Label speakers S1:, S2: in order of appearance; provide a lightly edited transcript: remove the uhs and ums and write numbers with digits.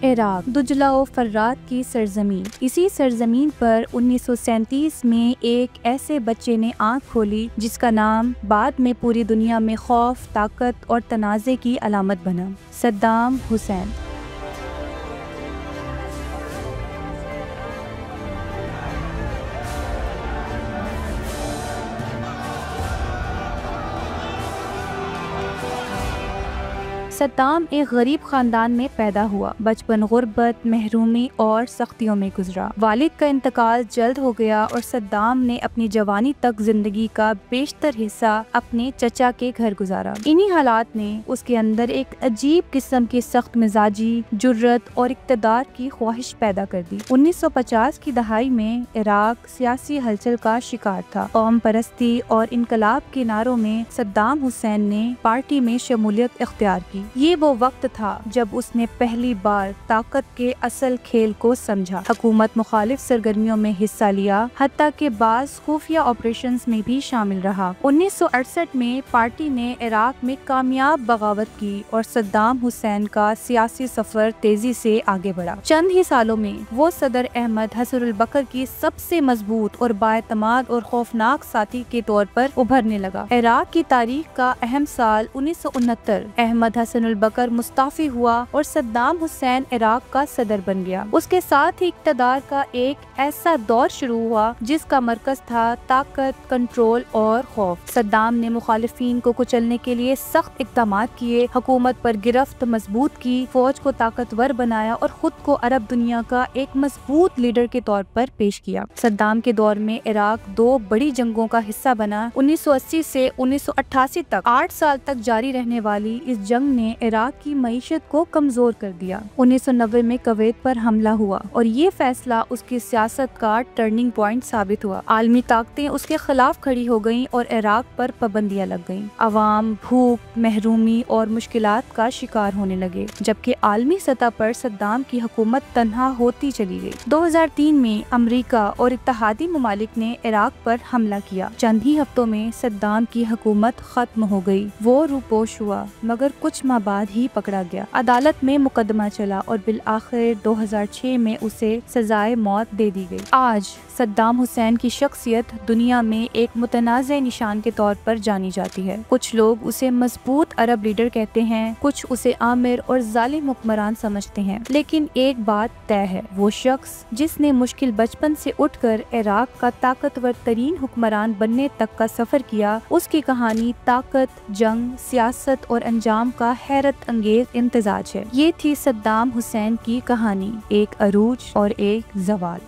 S1: Iraq दुजला व फर्रात की सरजमीन। इसी सरजमीन पर 1937 में एक ऐसे बच्चे ने आंख खोली जिसका नाम बाद में पूरी दुनिया में खौफ, ताकत और तनाज़े की अलामत बना, सद्दाम हुसैन। सद्दाम एक गरीब खानदान में पैदा हुआ। बचपन गुर्बत, महरूमी और सख्तियों में गुजरा। वालिद का इंतकाल जल्द हो गया और सद्दाम ने अपनी जवानी तक जिंदगी का बेशतर हिस्सा अपने चचा के घर गुजारा। इन्हीं हालात ने उसके अंदर एक अजीब किस्म की सख्त मिजाजी, जुर्रत और इक़्तिदार की ख्वाहिश पैदा कर दी। 1950 की दहाई में इराक सियासी हलचल का शिकार था। कौम परस्ती और इनकलाब के नारों में सद्दाम हुसैन ने पार्टी में शमूलियत इख्तियार की। ये वो वक्त था जब उसने पहली बार ताकत के असल खेल को समझा। हुकूमत मुखालिफ सरगर्मियों में हिस्सा लिया, हत्ता के बाज़ खुफिया ऑपरेशंस में भी शामिल रहा। 1968 में पार्टी ने इराक में कामयाब बगावत की और सद्दाम हुसैन का सियासी सफर तेजी से आगे बढ़ा। चंद ही सालों में वो सदर अहमद हसनुल बकर की सबसे मजबूत और बाएतमाद और खौफनाक साथी के तौर पर उभरने लगा। इराक की तारीख का अहम साल 1969। अहमद हसनुल बकर मुस्ताफी हुआ और सद्दाम हुसैन इराक का सदर बन गया। उसके साथ ही इक़्तिदार का एक ऐसा दौर शुरू हुआ जिसका मरकज था ताकत, कंट्रोल और खौफ। सद्दाम ने मुखालिफिन को कुचलने के लिए सख्त इक़दाम किए, हुकूमत पर गिरफ्त मजबूत की, फौज को ताकतवर बनाया और खुद को अरब दुनिया का एक मजबूत लीडर के तौर पर पेश किया। सद्दाम के दौर में इराक 2 बड़ी जंगों का हिस्सा बना। 1980 से 1988 तक 8 साल तक जारी रहने वाली इस जंग ने इराक की मईशत को कमजोर कर दिया। 1990 में कुवैत पर हमला हुआ और ये फैसला उसकी सियासत का टर्निंग पॉइंट साबित हुआ। आलमी ताकतें उसके खिलाफ खड़ी हो गईं और इराक पर पाबंदियां लग गईं। अवाम भूख, महरूमी और मुश्किलात का शिकार होने लगे, जबकि आलमी सतह पर सद्दाम की हुकूमत तन्हा होती चली गई। 2003 में अमेरिका और इत्तेहादी ममालिक ने इराक पर हमला किया। चंद ही हफ्तों में सद्दाम की हुकूमत खत्म हो गई। वो रूपोश हुआ मगर कुछ माह बाद ही पकड़ा गया। अदालत में मुकदमा चला और बिल आखिर 2006 में उसे सजाए मौत दे दी गई। आज सद्दाम हुसैन की शख्सियत दुनिया में एक मुतनाज़े निशान के तौर पर जानी जाती है। कुछ लोग उसे मजबूत अरब लीडर कहते हैं, कुछ उसे आमिर और जालिम हुक्मरान समझते हैं, लेकिन एक बात तय है, वो शख्स जिसने मुश्किल बचपन से उठकर इराक का ताकतवर तरीन हुक्मरान बनने तक का सफर किया, उसकी कहानी ताकत, जंग, सियासत और अंजाम का हैरत अंगेज इम्तिजाज है। ये थी सद्दाम हुसैन की कहानी, एक अरूज और एक जवाल।